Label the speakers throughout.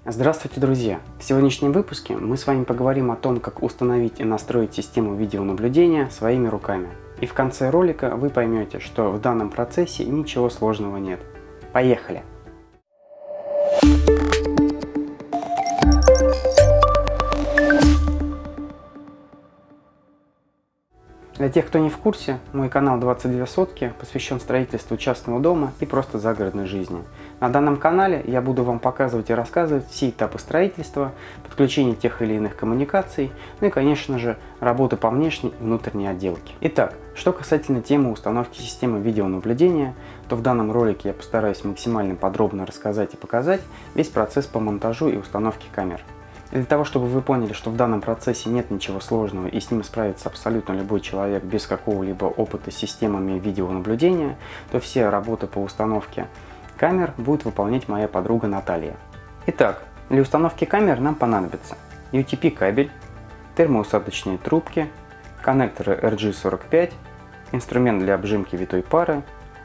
Speaker 1: Здравствуйте, друзья! В сегодняшнем выпуске мы с вами поговорим о том, как установить и настроить систему видеонаблюдения своими руками. И в конце ролика вы поймете, что в данном процессе ничего сложного нет. Поехали! Для тех, кто не в курсе, мой канал 22 сотки посвящен строительству частного дома и просто загородной жизни. На данном канале я буду вам показывать и рассказывать все этапы строительства, подключения тех или иных коммуникаций, ну и, конечно же, работы по внешней и внутренней отделке. Итак, что касательно темы установки системы видеонаблюдения, то в данном ролике я постараюсь максимально подробно рассказать и показать весь процесс по монтажу и установке камер. Для того, чтобы вы поняли, что в данном процессе нет ничего сложного и с ним справится абсолютно любой человек без какого-либо опыта с системами видеонаблюдения, то все работы по установке камер будет выполнять моя подруга Наталья. Итак, для установки камер нам понадобится UTP кабель, термоусадочные трубки, коннекторы RG45, инструмент для обжимки витой пары,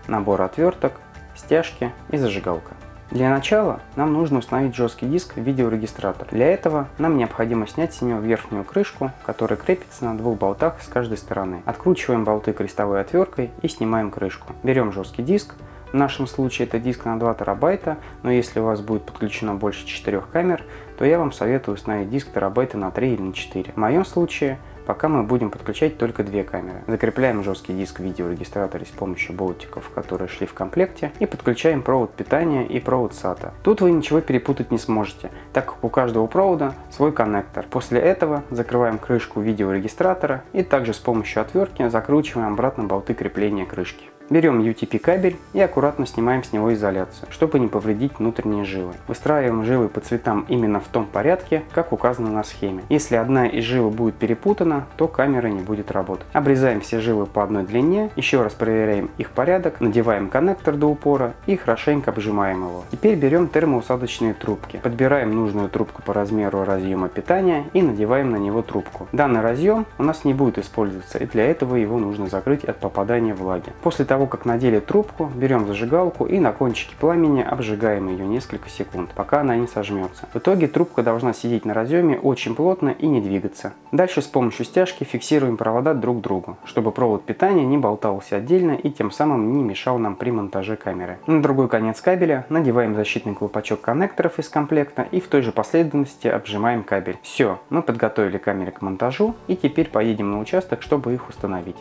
Speaker 1: набор отверток, стяжки и зажигалка. Для начала нам нужно установить жесткий диск видеорегистратор. Для этого нам необходимо снять с него верхнюю крышку, которая крепится на двух болтах с каждой стороны. Откручиваем болты крестовой отверткой и снимаем крышку. Берем жесткий диск. В нашем случае это диск на 2 терабайта, но если у вас будет подключено больше 4 камер, то я вам советую установить диск терабайта на 3 или на 4. В моем случае пока мы будем подключать только 2 камеры. Закрепляем жесткий диск в видеорегистраторе с помощью болтиков, которые шли в комплекте, и подключаем провод питания и провод SATA. Тут вы ничего перепутать не сможете, так как у каждого провода свой коннектор. После этого закрываем крышку видеорегистратора и также с помощью отвертки закручиваем обратно болты крепления крышки. Берем UTP кабель и аккуратно снимаем с него изоляцию, чтобы не повредить внутренние жилы. Выстраиваем жилы по цветам именно в том порядке, как указано на схеме. Если одна из жил будет перепутана, то камера не будет работать. Обрезаем все жилы по одной длине, еще раз проверяем их порядок, надеваем коннектор до упора и хорошенько обжимаем его. Теперь берем термоусадочные трубки, подбираем нужную трубку по размеру разъема питания и надеваем на него трубку. Данный разъем у нас не будет использоваться, и для этого его нужно закрыть от попадания влаги. После того, как надели трубку, берем зажигалку и на кончике пламени обжигаем ее несколько секунд, пока она не сожмется. В итоге трубка должна сидеть на разъеме очень плотно и не двигаться. Дальше с помощью стяжки фиксируем провода друг к другу, чтобы провод питания не болтался отдельно и тем самым не мешал нам при монтаже камеры. На другой конец кабеля надеваем защитный колпачок коннекторов из комплекта и в той же последовательности обжимаем кабель. Все, мы подготовили камеры к монтажу и теперь поедем на участок, чтобы их установить.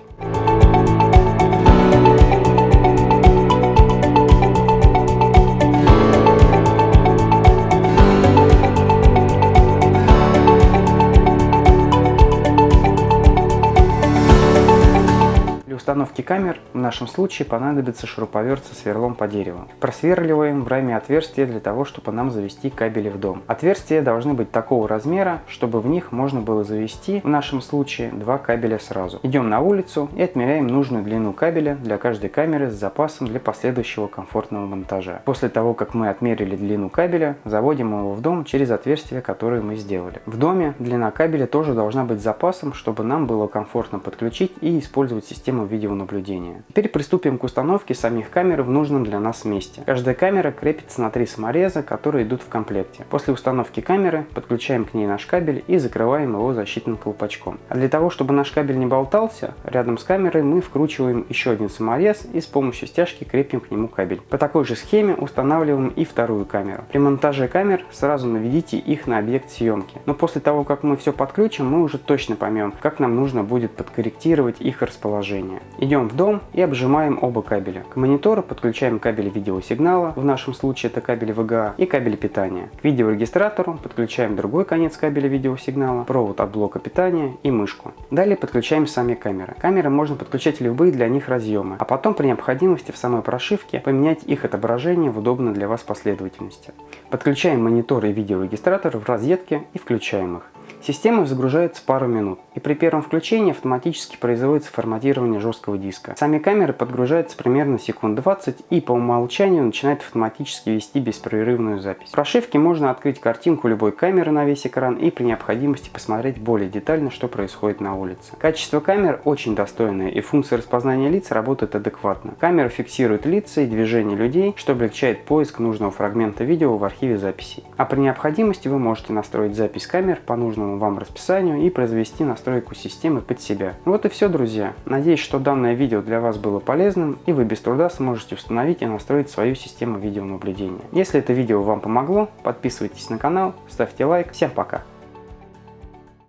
Speaker 1: Для установки камер в нашем случае понадобится шуруповерт со сверлом по дереву. Просверливаем в раме отверстия для того, чтобы нам завести кабели в дом. Отверстия должны быть такого размера, чтобы в них можно было завести в нашем случае 2 кабеля сразу. Идем на улицу и отмеряем нужную длину кабеля для каждой камеры с запасом для последующего комфортного монтажа. После того, как мы отмерили длину кабеля, заводим его в дом через отверстия, которые мы сделали. В доме длина кабеля тоже должна быть с запасом, чтобы нам было комфортно подключить и использовать систему видеонаблюдения. Теперь приступим к установке самих камер в нужном для нас месте. Каждая камера крепится на 3 самореза, которые идут в комплекте. После установки камеры подключаем к ней наш кабель и закрываем его защитным колпачком. А для того, чтобы наш кабель не болтался, рядом с камерой мы вкручиваем еще один саморез и с помощью стяжки крепим к нему кабель. По такой же схеме устанавливаем и вторую камеру. При монтаже камер сразу наведите их на объект съемки. Но после того, как мы все подключим, мы уже точно поймем, как нам нужно будет подкорректировать их расположение. Идем в дом и обжимаем оба кабеля. К монитору подключаем кабель видеосигнала, в нашем случае это кабель VGA, и кабель питания. К видеорегистратору подключаем другой конец кабеля видеосигнала, провод от блока питания и мышку. Далее подключаем сами камеры. Камеры можно подключать любые для них разъемы, а потом при необходимости в самой прошивке поменять их отображение в удобной для вас последовательности. Подключаем монитор и видеорегистратор в розетке и включаем их. Система загружается пару минут, и при первом включении автоматически производится форматирование жесткого диска. Сами камеры подгружаются примерно секунд 20 и по умолчанию начинает автоматически вести беспрерывную запись. В прошивке можно открыть картинку любой камеры на весь экран и при необходимости посмотреть более детально, что происходит на улице. Качество камер очень достойное, и функция распознания лиц работает адекватно. Камера фиксирует лица и движения людей, что облегчает поиск нужного фрагмента видео в архиве записей. А при необходимости вы можете настроить запись камер по нужному вам расписанию и произвести настройку системы под себя. Вот и все, друзья. Надеюсь, что данное видео для вас было полезным и вы без труда сможете установить и настроить свою систему видеонаблюдения. Если это видео вам помогло, подписывайтесь на канал, ставьте лайк. Всем пока!